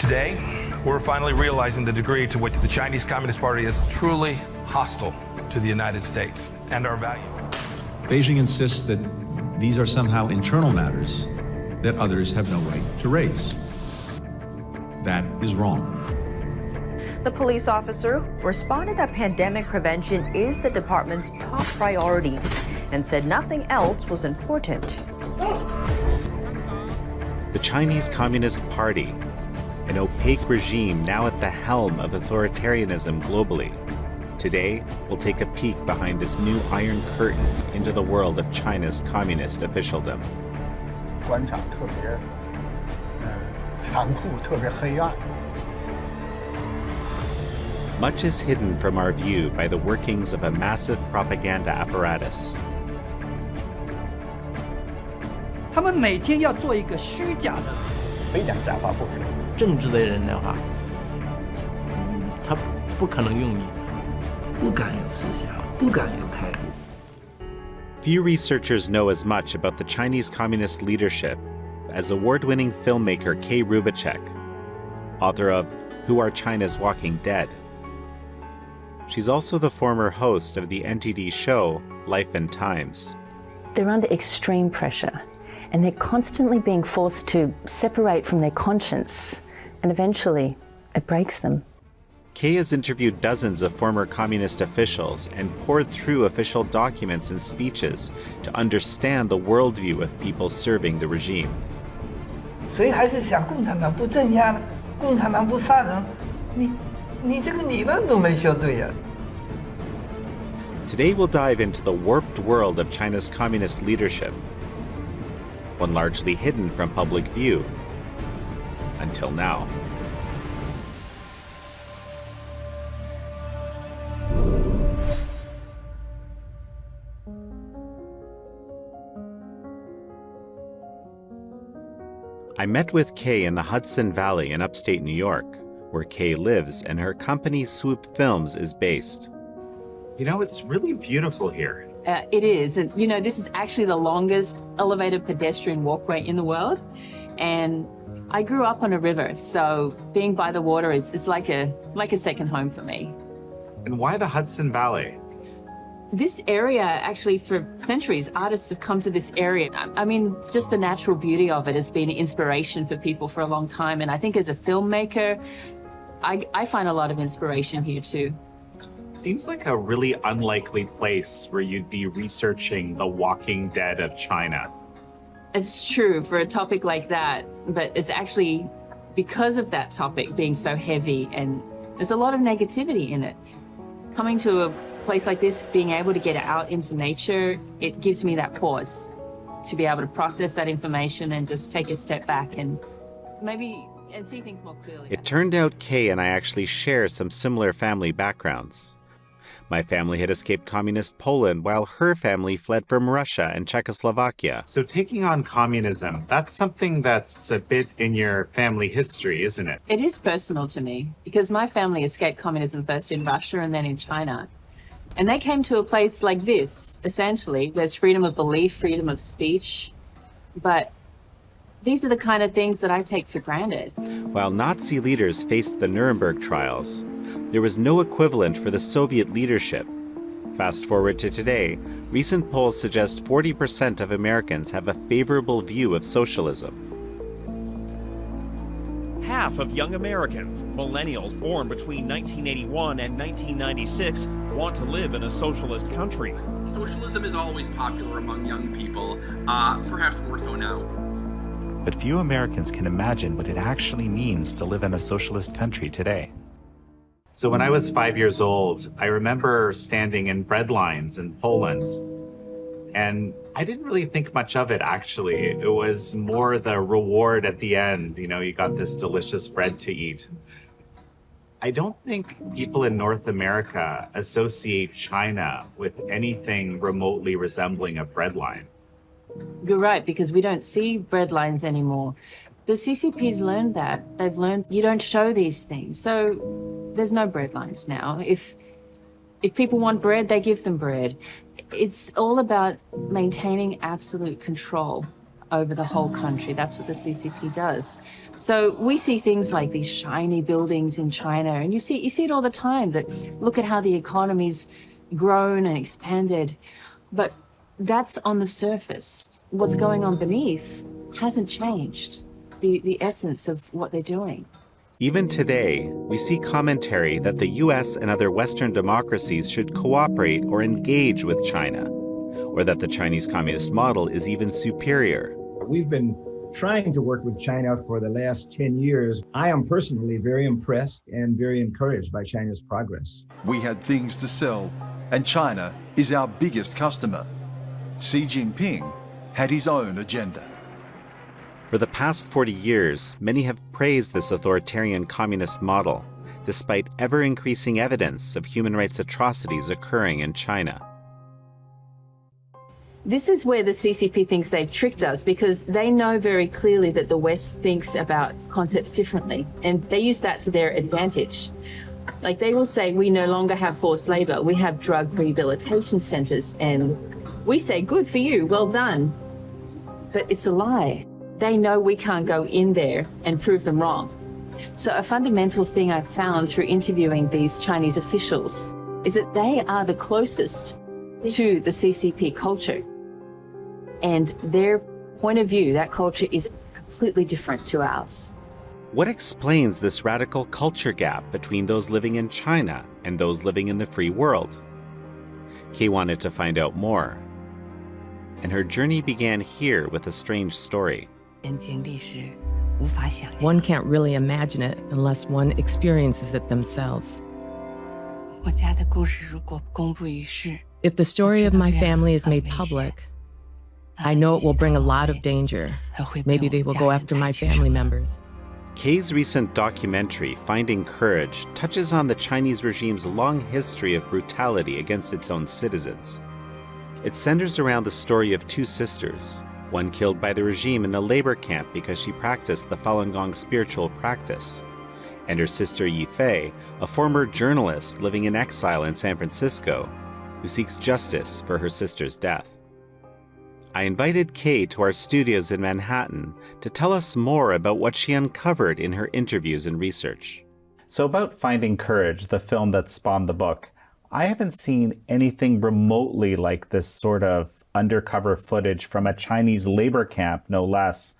Today, we're finally realizing the degree to which the Chinese Communist Party is truly hostile to the United States and our values. Beijing insists that these are somehow internal matters that others have no right to raise. That is wrong. The police officer responded that pandemic prevention is the department's top priority and said nothing else was important. The Chinese Communist Party, an opaque regime now at the helm of authoritarianism globally. Today, we'll take a peek behind this new iron curtain into the world of China's communist officialdom. 官场特别残酷，特别黑暗。 Much is hidden from our view by the workings of a massive propaganda apparatus. 他们每天要做一个虚假的，非讲假话不可能。政治的人的话，他不可能用你，不敢有思想，不敢有态度。 Few researchers know as much about the Chinese communist leadership as award-winning filmmaker Kay Rubacek, author of Who Are China's Walking Dead? She's also the former host of the NTD show Life and Times. They're under extreme pressure, and they're constantly being forced to separate from their conscience, and eventually it breaks them. Kay has interviewed dozens of former communist officials and pored through official documents and speeches to understand the worldview of people serving the regime. 谁还是想共产党不镇压呢？共产党不杀人？你这个理论都没学对呀。 Today we'll dive into the warped world of China's communist leadership, one largely hidden from public view until now. I met with Kay in the Hudson Valley in upstate New York, where Kay lives and her company Swoop Films is based. You know, it's really beautiful here. It is. And, you know, this is actually the longest elevated pedestrian walkway in the world. And I grew up on a river, so being by the water is like a second home for me. And why the Hudson Valley? This area, actually, for centuries, artists have come to this area. I mean, just the natural beauty of it has been an inspiration for people for a long time. And I think as a filmmaker, I find a lot of inspiration here too. Seems like a really unlikely place where you'd be researching the Walking Dead of China. It's true for a topic like that, but it's actually because of that topic being so heavy and there's a lot of negativity in it. Coming to a place like this, being able to get out into nature, it gives me that pause to be able to process that information and just take a step back and see things more clearly. It turned out Kay and I actually share some similar family backgrounds. My family had escaped communist Poland while her family fled from Russia and Czechoslovakia. So taking on communism, that's something that's a bit in your family history, isn't it? It is personal to me because my family escaped communism first in Russia and then in China. And they came to a place like this, essentially. There's freedom of belief, freedom of speech, but these are the kind of things that I take for granted. While Nazi leaders faced the Nuremberg trials, there was no equivalent for the Soviet leadership. Fast forward to today, recent polls suggest 40% of Americans have a favorable view of socialism. Half of young Americans, millennials born between 1981 and 1996, want to live in a socialist country. Socialism is always popular among young people, perhaps more so now. But few Americans can imagine what it actually means to live in a socialist country today. So when I was 5 years old, I remember standing in bread lines in Poland. And I didn't really think much of it, actually. It was more the reward at the end. You know, you got this delicious bread to eat. I don't think people in North America associate China with anything remotely resembling a bread line. You're right, because we don't see bread lines anymore. The CCP's learned that. They've learned you don't show these things. So there's no bread lines now. If people want bread, they give them bread. It's all about maintaining absolute control over the whole country. That's what the CCP does. So we see things like these shiny buildings in China, and you see it all the time, that look at how the economy's grown and expanded. But that's on the surface. What's going on beneath hasn't changed, the essence of what they're doing. Even today, we see commentary that the US and other Western democracies should cooperate or engage with China, or that the Chinese Communist model is even superior. We've been trying to work with China for the last 10 years. I am personally very impressed and very encouraged by China's progress. We had things to sell, and China is our biggest customer. Xi Jinping had his own agenda. For the past 40 years, many have praised this authoritarian communist model, despite ever-increasing evidence of human rights atrocities occurring in China. This is where the CCP thinks they've tricked us, because they know very clearly that the West thinks about concepts differently, and they use that to their advantage. Like, they will say, we no longer have forced labor, we have drug rehabilitation centers, and we say, good for you, well done. But it's a lie. They know we can't go in there and prove them wrong. So a fundamental thing I've found through interviewing these Chinese officials is that they are the closest to the CCP culture. And their point of view, that culture, is completely different to ours. What explains this radical culture gap between those living in China and those living in the free world? Kay wanted to find out more. And her journey began here with a strange story. One can't really imagine it unless one experiences it themselves. If the story of my family is made public, I know it will bring a lot of danger. Maybe they will go after my family members. Kay's recent documentary, Finding Courage, touches on the Chinese regime's long history of brutality against its own citizens. It centers around the story of two sisters, one killed by the regime in a labor camp because she practiced the Falun Gong spiritual practice, and her sister Yifei, a former journalist living in exile in San Francisco, who seeks justice for her sister's death. I invited Kay to our studios in Manhattan to tell us more about what she uncovered in her interviews and research. So about Finding Courage, the film that spawned the book, I haven't seen anything remotely like this sort of undercover footage from a Chinese labor camp, no less,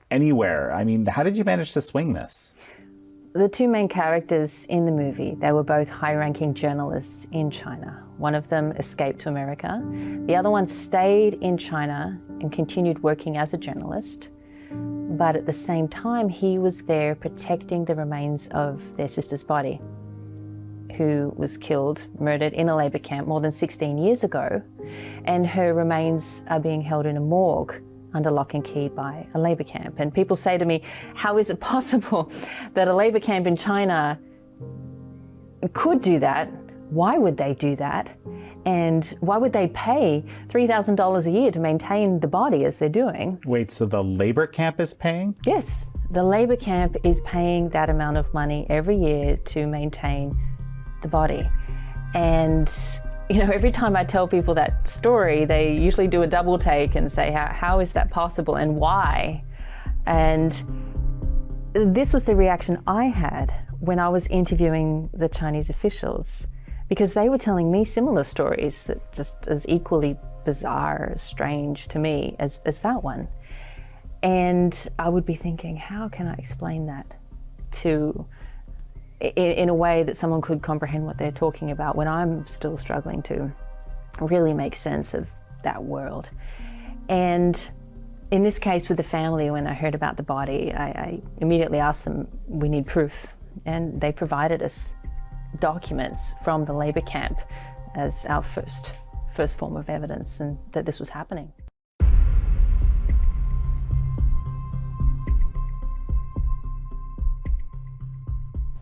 anywhere. I mean, how did you manage to swing this? The two main characters in the movie, they were both high-ranking journalists in China. One of them escaped to America. The other one stayed in China and continued working as a journalist. But at the same time, he was there protecting the remains of their sister's body, who was killed, murdered in a labor camp more than 16 years ago. And her remains are being held in a morgue under lock and key by a labor camp. And people say to me, how is it possible that a labor camp in China could do that? Why would they do that? And why would they pay $3,000 a year to maintain the body as they're doing? Wait, so the labor camp is paying? Yes, the labor camp is paying that amount of money every year to maintain the body. And you know, every time I tell people that story, they usually do a double take and say, how is that possible and why? And this was the reaction I had when I was interviewing the Chinese officials, because they were telling me similar stories that just as equally bizarre, strange to me as that one. And I would be thinking, how can I explain that in a way that someone could comprehend what they're talking about when I'm still struggling to really make sense of that world. And in this case with the family, when I heard about the body, I immediately asked them, we need proof. And they provided us documents from the labor camp as our first form of evidence and that this was happening.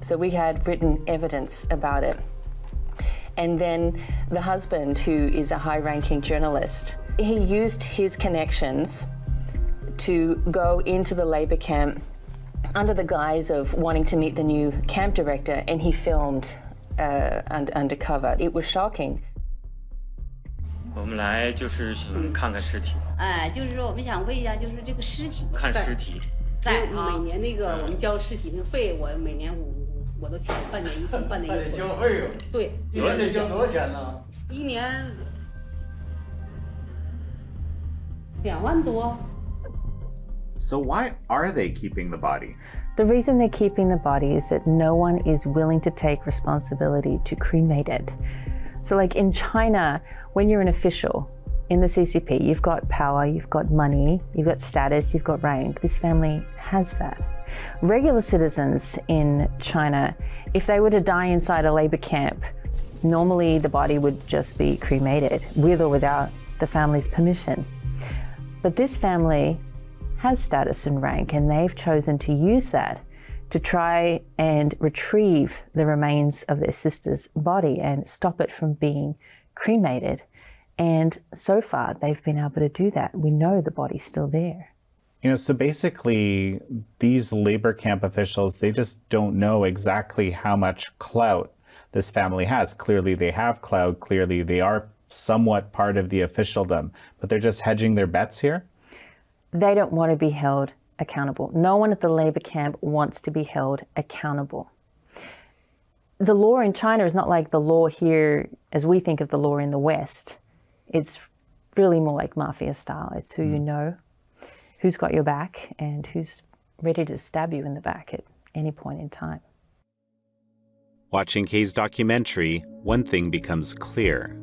So we had written evidence about it. And then the husband, who is a high-ranking journalist, he used his connections to go into the labor camp under the guise of wanting to meet the new camp director, and he filmed undercover. It was shocking. 就是说我们想问一下，就是这个尸体看尸体，在每年那个我们交尸体那个费，我每年我都交，半年一次，半年一次。交费用。对。一年得交多少钱呢？一年2万多。 So why are they keeping the body? The reason they're keeping the body is that no one is willing to take responsibility to cremate it. So like in China, when you're an official in the CCP, you've got power, you've got money, you've got status, you've got rank. This family has that. Regular citizens in China, if they were to die inside a labor camp, normally the body would just be cremated with or without the family's permission. But this family has status and rank, and they've chosen to use that to try and retrieve the remains of their sister's body and stop it from being cremated. And so far, they've been able to do that. We know the body's still there. You know, so basically, these labor camp officials, they just don't know exactly how much clout this family has. Clearly, they have clout. Clearly, they are somewhat part of the officialdom, but they're just hedging their bets here? They don't want to be held accountable. No one at the labor camp wants to be held accountable. The law in China is not like the law here as we think of the law in the West. It's really more like mafia style. It's who you know, who's got your back, and who's ready to stab you in the back at any point in time. Watching Kay's documentary, one thing becomes clear.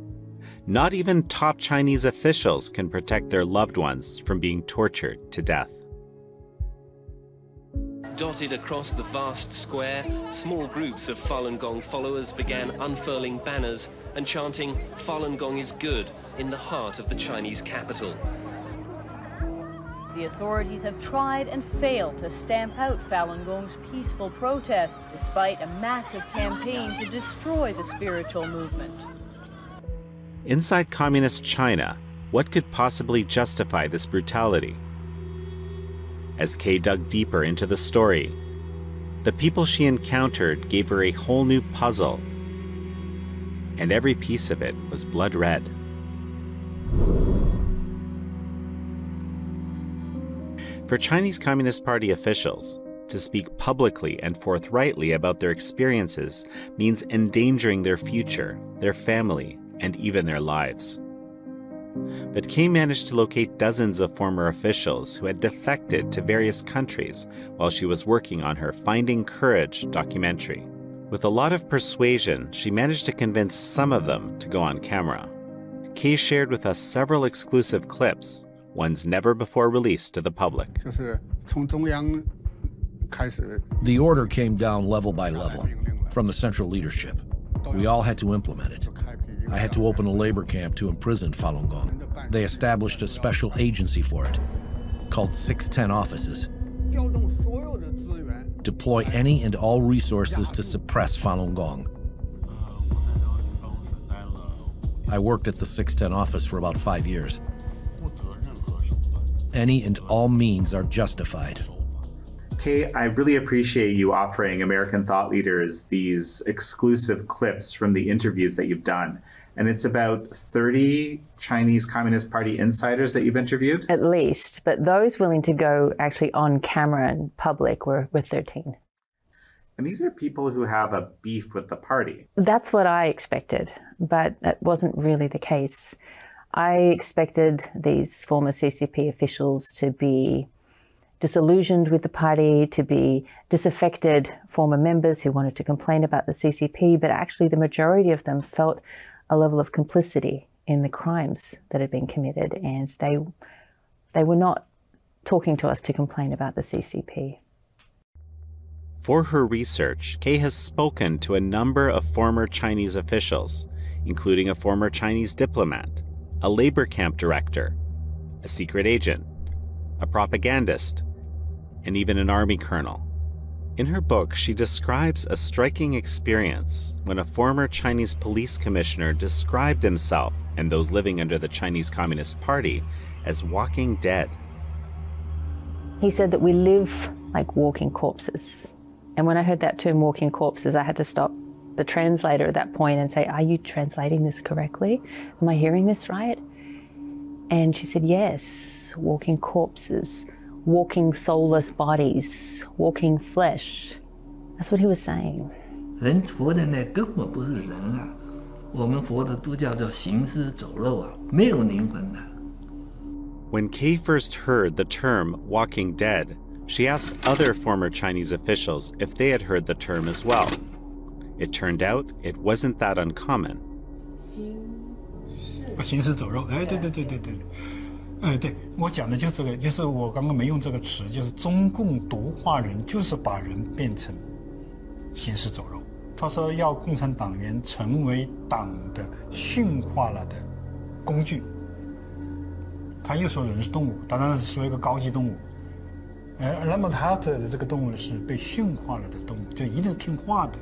Not even top Chinese officials can protect their loved ones from being tortured to death. Dotted across the vast square, small groups of Falun Gong followers began unfurling banners and chanting "Falun Gong is good" in the heart of the Chinese capital. The authorities have tried and failed to stamp out Falun Gong's peaceful protest, despite a massive campaign to destroy the spiritual movement. Inside communist China, what could possibly justify this brutality? As Kay dug deeper into the story, the people she encountered gave her a whole new puzzle, and every piece of it was blood red. For Chinese Communist Party officials, to speak publicly and forthrightly about their experiences means endangering their future, their family, and even their lives. But Kay managed to locate dozens of former officials who had defected to various countries while she was working on her Finding Courage documentary. With a lot of persuasion, she managed to convince some of them to go on camera. Kay shared with us several exclusive clips, ones never before released to the public. The order came down level by level, from the central leadership. We all had to implement it. I had to open a labor camp to imprison Falun Gong. They established a special agency for it, called 610 Offices. Deploy any and all resources to suppress Falun Gong. I worked at the 610 office for about 5 years. Any and all means are justified. Kay, I really appreciate you offering American thought leaders these exclusive clips from the interviews that you've done. And it's about 30 Chinese Communist Party insiders that you've interviewed? At least, but those willing to go actually on camera and public were 13. And these are people who have a beef with the party. That's what I expected, but that wasn't really the case. I expected these former CCP officials to be disillusioned with the party, to be disaffected former members who wanted to complain about the CCP, but actually the majority of them felt a level of complicity in the crimes that had been committed, and they were not talking to us to complain about the CCP. For her research, Kay has spoken to a number of former Chinese officials, including a former Chinese diplomat, a labor camp director, a secret agent, a propagandist, and even an army colonel. In her book, she describes a striking experience when a former Chinese police commissioner described himself and those living under the Chinese Communist Party as walking dead. He said that we live like walking corpses. And when I heard that term, walking corpses, I had to stop the translator at that point and say, are you translating this correctly? Am I hearing this right? And she said, yes, walking corpses, walking soulless bodies, walking flesh. That's what he was saying. 人活的那根本不是人啊，我们活的都叫做行尸走肉啊，没有灵魂的。 When Kay first heard the term walking dead, she asked other former Chinese officials if they had heard the term as well. It turned out it wasn't that uncommon. 行尸走肉，哎，对，对，我讲的就是这个，就是我刚刚没用这个词，就是中共毒化人，就是把人变成行尸走肉。他说要共产党员成为党的驯化了的工具。他又说人是动物，当然是说一个高级动物。那么他的这个动物是被驯化了的动物，就一定是听话的。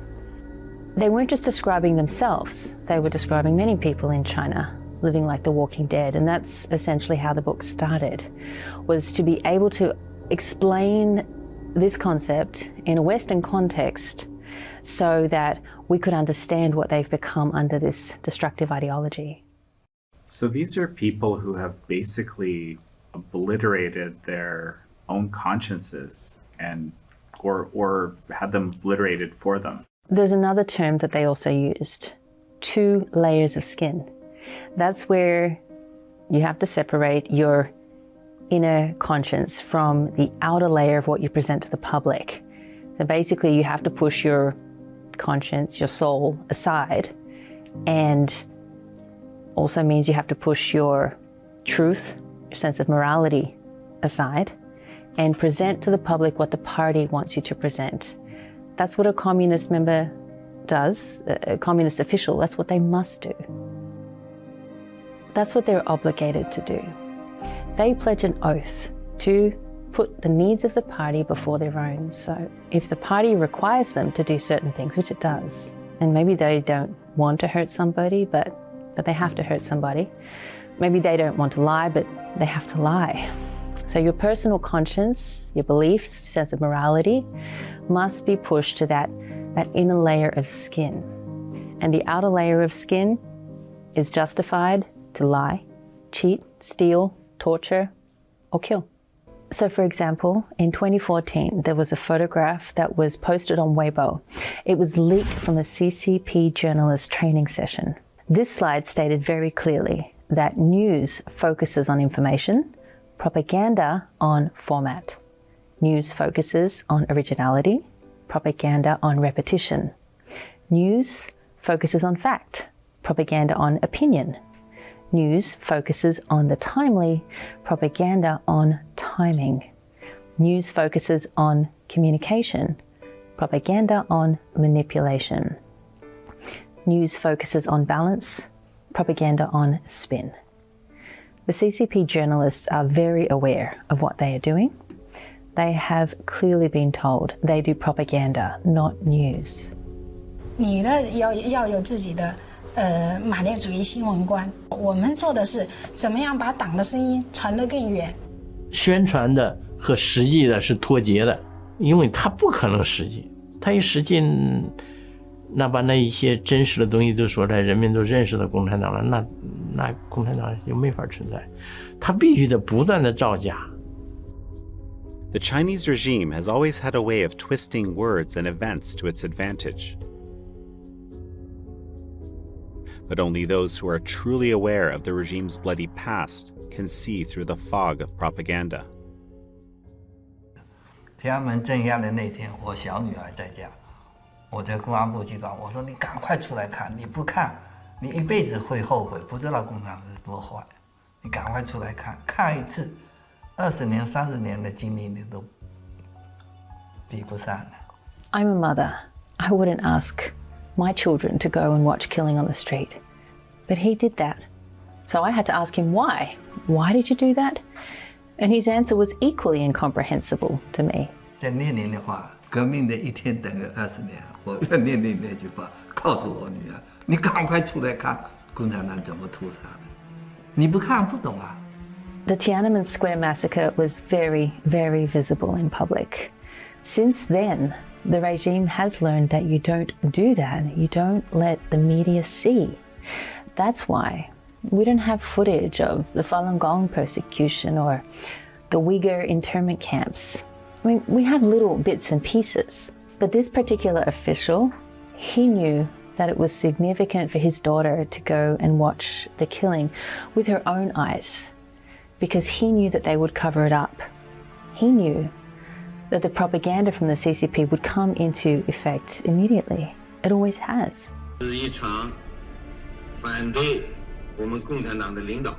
They weren't just describing themselves, they were describing many people in China living like the walking dead, and that's essentially how the book started, was to be able to explain this concept in a Western context so that we could understand what they've become under this destructive ideology. So these are people who have basically obliterated their own consciences and or had them obliterated for them. There's another term that they also used, 2 layers of skin. That's where you have to separate your inner conscience from the outer layer of what you present to the public. So basically you have to push your conscience, your soul aside, and also means you have to push your truth, your sense of morality aside, and present to the public what the party wants you to present. That's what a communist member does, a communist official, that's what they must do. That's what they're obligated to do. They pledge an oath to put the needs of the party before their own. So if the party requires them to do certain things, which it does, and maybe they don't want to hurt somebody, but they have to hurt somebody. Maybe they don't want to lie, but they have to lie. So your personal conscience, your beliefs, sense of morality must be pushed to that inner layer of skin. And the outer layer of skin is justified to lie, cheat, steal, torture, or kill. So for example, in 2014, there was a photograph that was posted on Weibo. It was leaked from a CCP journalist training session. This slide stated very clearly that news focuses on information, propaganda on format. News focuses on originality, propaganda on repetition. News focuses on fact, propaganda on opinion. News focuses on the timely, propaganda on timing. News focuses on communication, propaganda on manipulation. News focuses on balance, propaganda on spin. The CCP journalists are very aware of what they are doing. They have clearly been told they do propaganda, not news. 你的要有自己的马列主义新闻观，我们做的是怎么样把党的声音传得更远。宣传的和实际的是脱节的，因为它不可能实际，它一实际，那把那一些真实的东西都说出来，人民都认识了共产党了，那共产党就没法存在，它必须得不断的造假。The Chinese regime has always had a way of twisting words and events to its advantage. But only those who are truly aware of the regime's bloody past can see through the fog of propaganda. 天安门镇压的那天，我小女儿在家，我在公安部机关，我说你赶快出来看，你不看，你一辈子会后悔，不知道共产党是多坏，你赶快出来看，看一次，20年、30年的经历你都比不上的。I'm a mother. I wouldn't ask my children to go and watch killing on the street. But he did that. So I had to ask him why. Why did you do that? And his answer was equally incomprehensible to me. 再念念的话，革命的一天等个20年，我要念念那句话，告诉我女儿，你赶快出来看共产党怎么屠杀的，你不看不懂啊。The Tiananmen Square massacre was very, very visible in public. Since then, the regime has learned that you don't do that. You don't let the media see. That's why We don't have footage of the Falun Gong persecution or the Uyghur internment camps. I mean, we have little bits and pieces. But this particular official, he knew that it was significant for his daughter to go and watch the killing with her own eyes, because he knew that they would cover it up. He knew that the propaganda from the CCP would come into effect immediately. It always has. 是一场反对我们共产党的领导，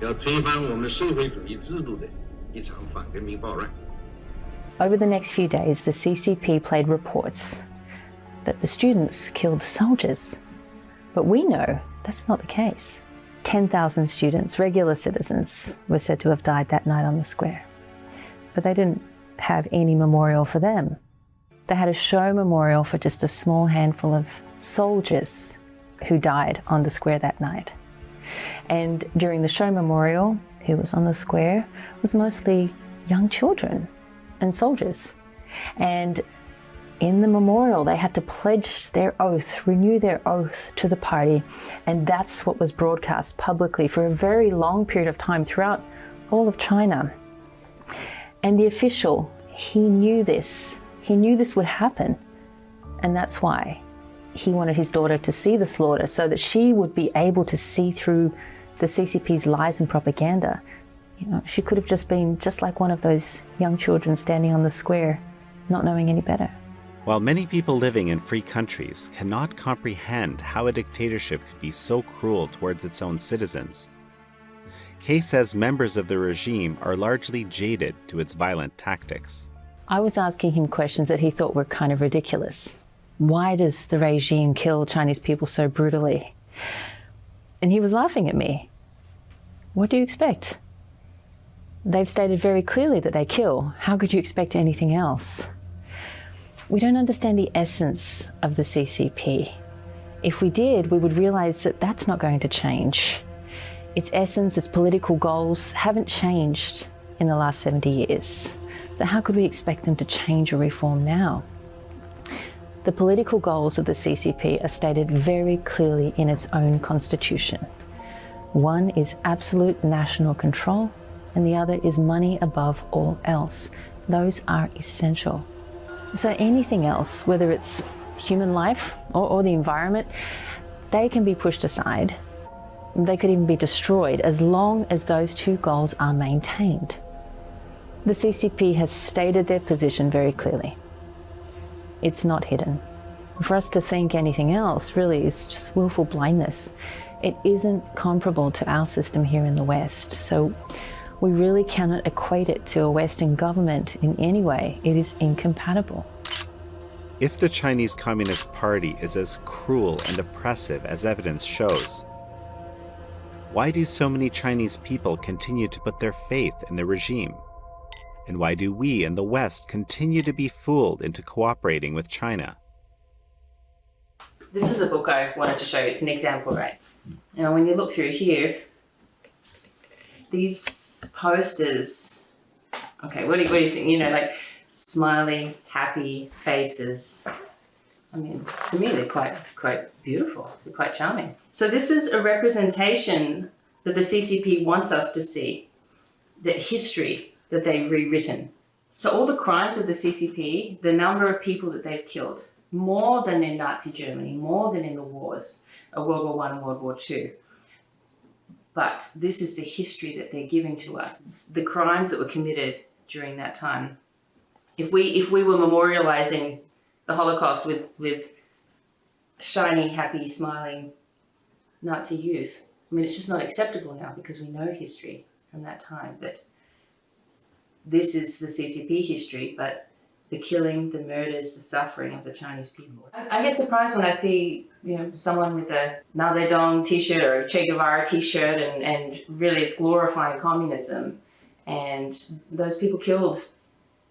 要推翻我们社会主义制度的一场反革命暴乱。 Over the next few days, the CCP played reports that the students killed soldiers. But we know that's not the case. 10,000 students, regular citizens, were said to have died that night on the square. But they didn't have any memorial for them. They had a show memorial for just a small handful of soldiers who died on the square that night. And during the show memorial, who was on the square was mostly young children and soldiers. And in the memorial, they had to pledge their oath, renew their oath to the party. And that's what was broadcast publicly for a very long period of time throughout all of China. And the official, he knew this. He knew this would happen. And that's why he wanted his daughter to see the slaughter, so that she would be able to see through the CCP's lies and propaganda. You know, she could have just been just like one of those young children standing on the square, not knowing any better. While many people living in free countries cannot comprehend how a dictatorship could be so cruel towards its own citizens, Kay says members of the regime are largely jaded to its violent tactics. I was asking him questions that he thought were kind of ridiculous. Why does the regime kill Chinese people so brutally? And he was laughing at me. What do you expect? They've stated very clearly that they kill. How could you expect anything else? We don't understand the essence of the CCP. If we did, we would realize that that's not going to change. Its essence, its political goals haven't changed in the last 70 years. So how could we expect them to change or reform now? The political goals of the CCP are stated very clearly in its own constitution. One is absolute national control, and the other is money above all else. Those are essential. So anything else, whether it's human life or the environment, they can be pushed aside. They could even be destroyed as long as those two goals are maintained. The CCP has stated their position very clearly. It's not hidden. For us to think anything else really is just willful blindness. It isn't comparable to our system here in the West. So we really cannot equate it to a Western government in any way. It is incompatible. If the Chinese Communist Party is as cruel and oppressive as evidence shows, why do so many Chinese people continue to put their faith in the regime? And why do we in the West continue to be fooled into cooperating with China? This is the book I wanted to show you. It's an example, right? Now, when you look through here, these posters, okay, what do you think? You know, like smiling, happy faces. I mean, to me, they're quite beautiful. They're quite charming. So this is a representation that the CCP wants us to see, the history that they've rewritten. So all the crimes of the CCP, the number of people that they've killed, more than in Nazi Germany, more than in the wars of World War I and World War II. But this is the history that they're giving to us, the crimes that were committed during that time. If we were memorializing the Holocaust with shiny, happy, smiling Nazi youth, I mean, it's just not acceptable now because we know history from that time. But this is the CCP history, but the killing, the murders, the suffering of the Chinese people. I get surprised when I see, you know, someone with a Mao Zedong t-shirt or a Che Guevara t-shirt and really it's glorifying communism. And those people killed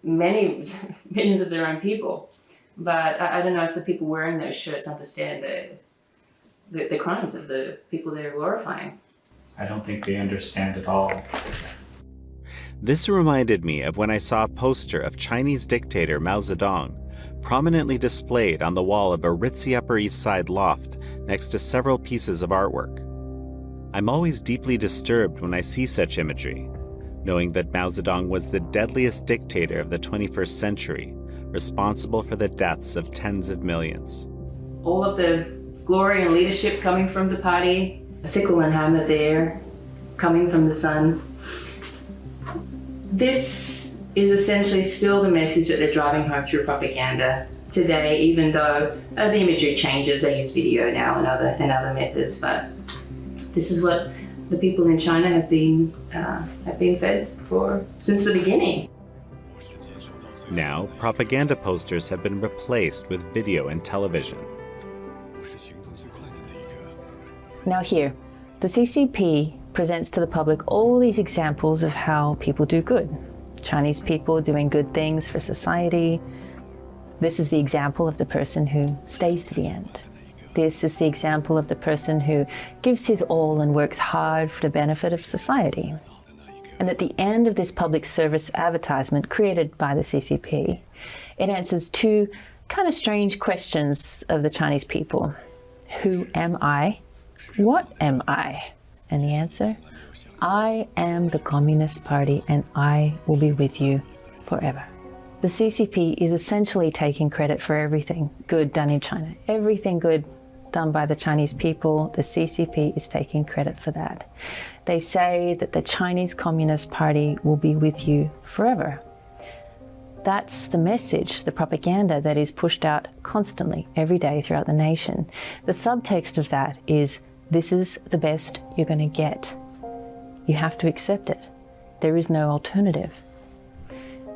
millions of their own people. But I don't know if the people wearing those shirts understand the crimes of the people they're glorifying. I don't think they understand at all. This reminded me of when I saw a poster of Chinese dictator Mao Zedong prominently displayed on the wall of a ritzy Upper East Side loft next to several pieces of artwork. I'm always deeply disturbed when I see such imagery, knowing that Mao Zedong was the deadliest dictator of the 21st century, responsible for the deaths of tens of millions. All of the glory and leadership coming from the party, sickle and hammer there, coming from the sun. This is essentially still the message that they're driving home through propaganda today, even though the imagery changes. They use video now and other methods, but this is what the people in China have been fed for since the beginning. Now, propaganda posters have been replaced with video and television. Now here, the CCP presents to the public all these examples of how people do good. Chinese people doing good things for society. This is the example of the person who stays to the end. This is the example of the person who gives his all and works hard for the benefit of society. And at the end of this public service advertisement created by the CCP, it answers two kind of strange questions of the Chinese people. Who am I? What am I? And the answer, I am the Communist Party and I will be with you forever. The CCP is essentially taking credit for everything good done in China. Everything good done by the Chinese people, the CCP is taking credit for that. They say that the Chinese Communist Party will be with you forever. That's the message, the propaganda that is pushed out constantly, every day throughout the nation. The subtext of that is, this is the best you're going to get. You have to accept it. There is no alternative.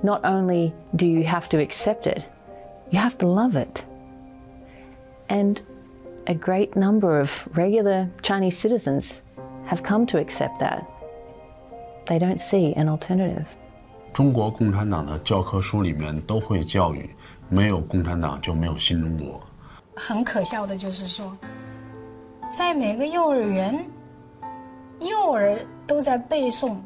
Not only do you have to accept it, you have to love it. And a great number of regular Chinese citizens have come to accept that. They don't see an alternative. 中国共产党的教科书里面都会教育，没有共产党就没有新中国。很可笑的就是说，在每个幼儿园，幼儿都在背诵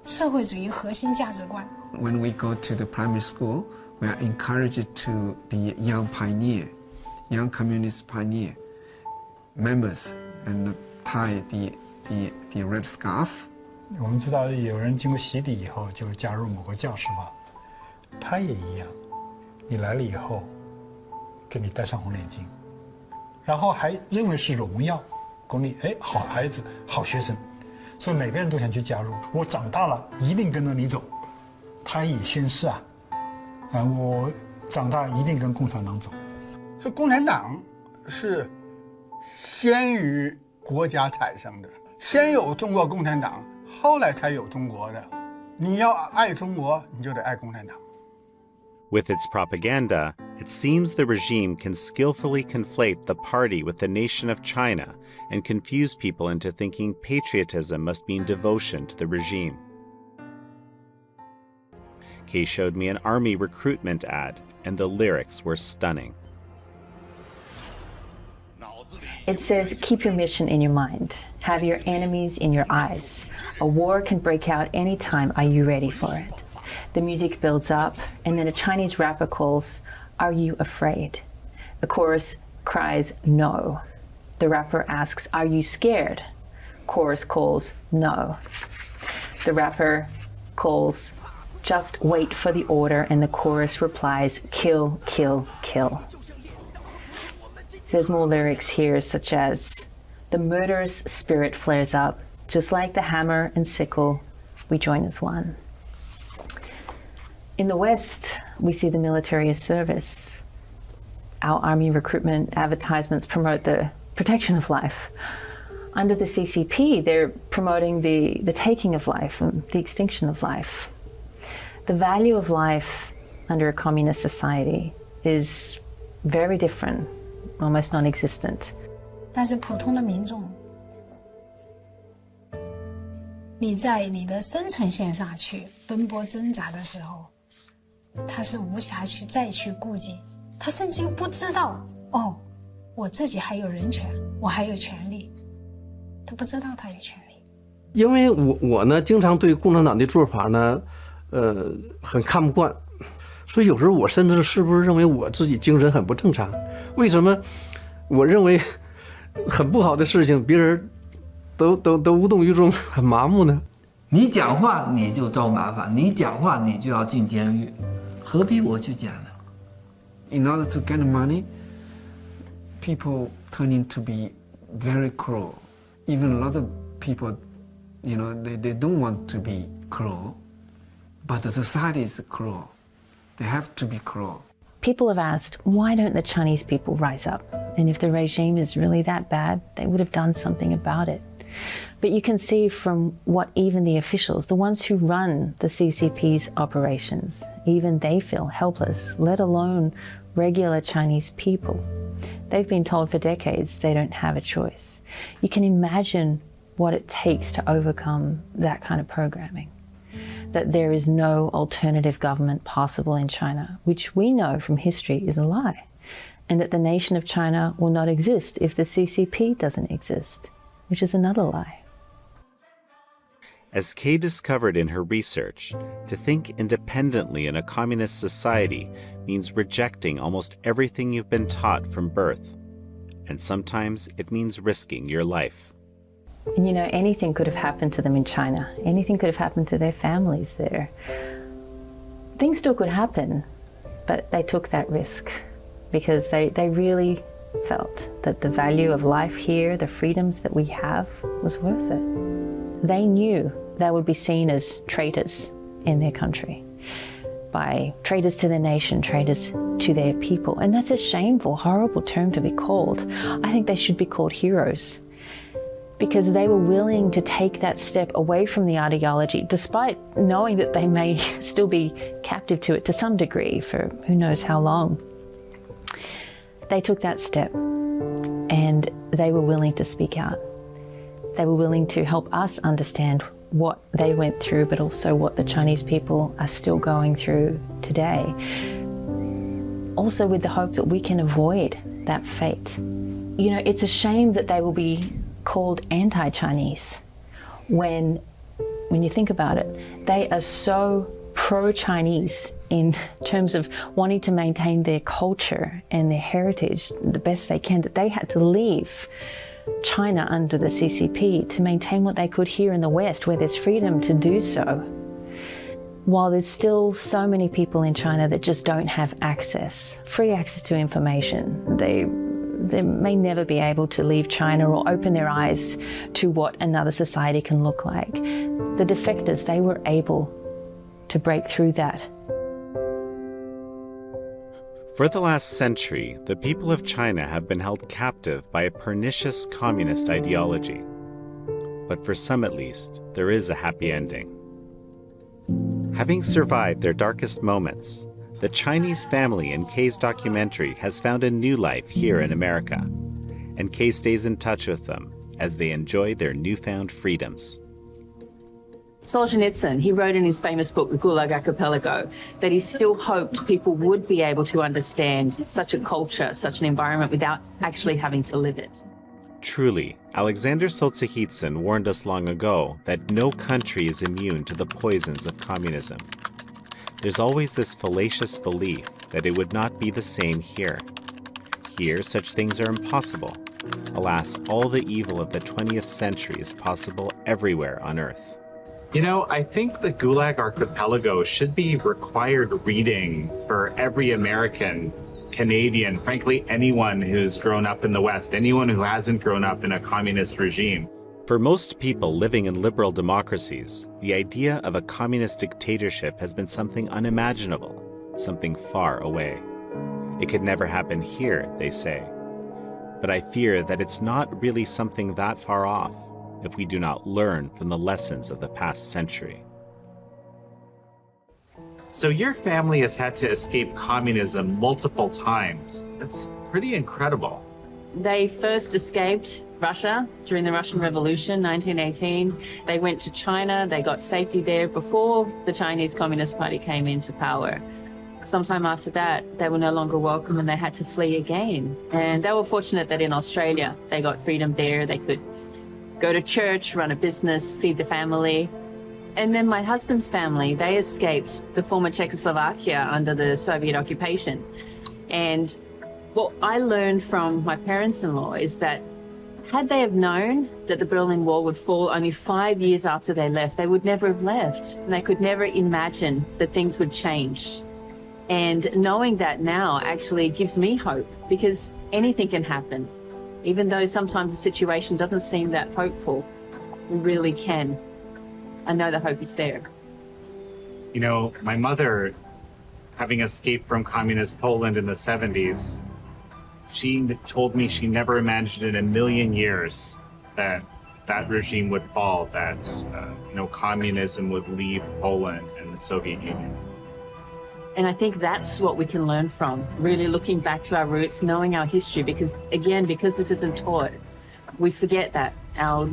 社会主义核心价值观。When we go to the primary school, we are encouraged to be young pioneer, young communist pioneer members, and tie the red scarf. 我们知道有人经过洗礼以后就加入某个教师吧，他也一样。你来了以后，给你戴上红领巾，然后还认为是荣耀，鼓励好孩子、好学生，所以每个人都想去加入。我长大了一定跟着你走，他也宣誓啊，我长大一定跟共产党走。所以共产党是先于国家产生的，先有中国共产党，后来才有中国的。你要爱中国，你就得爱共产党。With its propaganda, it seems the regime can skillfully conflate the party with the nation of China and confuse people into thinking patriotism must mean devotion to the regime. Kay showed me an army recruitment ad, and the lyrics were stunning. It says, keep your mission in your mind. Have your enemies in your eyes. A war can break out anytime. Are you ready for it? The music builds up, and then a Chinese rapper calls, are you afraid? The chorus cries, no. The rapper asks, are you scared? Chorus calls, no. The rapper calls, just wait for the order, and the chorus replies, kill, kill, kill. There's more lyrics here, such as, the murderous spirit flares up, just like the hammer and sickle, we join as one. In the West, we see the military as service. Our army recruitment advertisements promote the protection of life. Under the CCP, they're promoting the taking of life and the extinction of life. The value of life under a communist society is very different, almost non-existent. 但是普通的民众，你在你的生存线上去奔波挣扎的时候，他是无暇去再去顾及，他甚至于不知道哦，我自己还有人权，我还有权利，他不知道他有权利。因为我呢，经常对共产党的做法呢，很看不惯，所以有时候我甚至是不是认为我自己精神很不正常？为什么我认为很不好的事情，别人都无动于衷，很麻木呢？你讲话你就遭麻烦，你讲话你就要进监狱，何必我去讲呢 ？In order to get money, people turning to be very cruel. Even a lot of people, you know, they don't want to be cruel, but the society is cruel. They have to be cruel. People have asked, why don't the Chinese people rise up? And if the regime is really that bad, they would have done something about it. But you can see from what even the officials, the ones who run the CCP's operations, even they feel helpless, let alone regular Chinese people. They've been told for decades they don't have a choice. You can imagine what it takes to overcome that kind of programming. That there is no alternative government possible in China, which we know from history is a lie, and that the nation of China will not exist if the CCP doesn't exist, which is another lie. As Kay discovered in her research, to think independently in a communist society means rejecting almost everything you've been taught from birth. And sometimes it means risking your life. And you know, anything could have happened to them in China. Anything could have happened to their families there. Things still could happen, but they took that risk because they really felt that the value of life here, the freedoms that we have, was worth it. They knew they would be seen as traitors in their country, by traitors to their nation, traitors to their people. And that's a shameful, horrible term to be called. I think they should be called heroes, because they were willing to take that step away from the ideology, despite knowing that they may still be captive to it to some degree for who knows how long. They took that step and they were willing to speak out. They were willing to help us understand what they went through, but also what the Chinese people are still going through today. Also with the hope that we can avoid that fate. You know, it's a shame that they will be called anti-Chinese when you think about it, they are so pro-Chinese in terms of wanting to maintain their culture and their heritage the best they can, that they had to leave China under the CCP to maintain what they could here in the West, where there's freedom to do so. While there's still so many people in China that just don't have access, free access to information, they may never be able to leave China or open their eyes to what another society can look like. The defectors, they were able to break through that. For the last century, the people of China have been held captive by a pernicious communist ideology. But for some at least, there is a happy ending. Having survived their darkest moments, the Chinese family in Kay's documentary has found a new life here in America, and Kay stays in touch with them as they enjoy their newfound freedoms. Solzhenitsyn, he wrote in his famous book, The Gulag Archipelago, that he still hoped people would be able to understand such a culture, such an environment without actually having to live it. Truly, Alexander Solzhenitsyn warned us long ago that no country is immune to the poisons of communism. There's always this fallacious belief that it would not be the same here. Here, such things are impossible. Alas, all the evil of the 20th century is possible everywhere on Earth. You know, I think the Gulag Archipelago should be required reading for every American, Canadian, frankly, anyone who's grown up in the West, anyone who hasn't grown up in a communist regime. For most people living in liberal democracies, the idea of a communist dictatorship has been something unimaginable, something far away. It could never happen here, they say. But I fear that it's not really something that far off if we do not learn from the lessons of the past century. So your family has had to escape communism multiple times. That's pretty incredible. They first escaped Russia during the Russian Revolution, 1918. They went to China. They got safety there before the Chinese Communist Party came into power. Sometime after that, they were no longer welcome and they had to flee again. And they were fortunate that in Australia, they got freedom there. They could go to church, run a business, feed the family. And then my husband's family, they escaped the former Czechoslovakia under the Soviet occupation. And what I learned from my parents-in-law is that Had they have known that the Berlin Wall would fall only 5 years after they left, they would never have left. And they could never imagine that things would change. And knowing that now actually gives me hope, because anything can happen. Even though sometimes the situation doesn't seem that hopeful, we really can. I know the hope is there. You know, my mother, having escaped from communist Poland in the 70s, she told me she never imagined in a million years that that regime would fall, that communism would leave Poland and the Soviet Union. And I think that's what we can learn from, really looking back to our roots, knowing our history, because again, because this isn't taught, we forget that. Our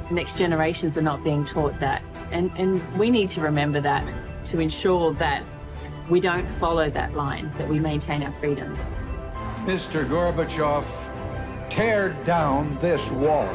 next generations are not being taught that. And we need to remember that to ensure that we don't follow that line, that we maintain our freedoms. Mr. Gorbachev, tear down this wall.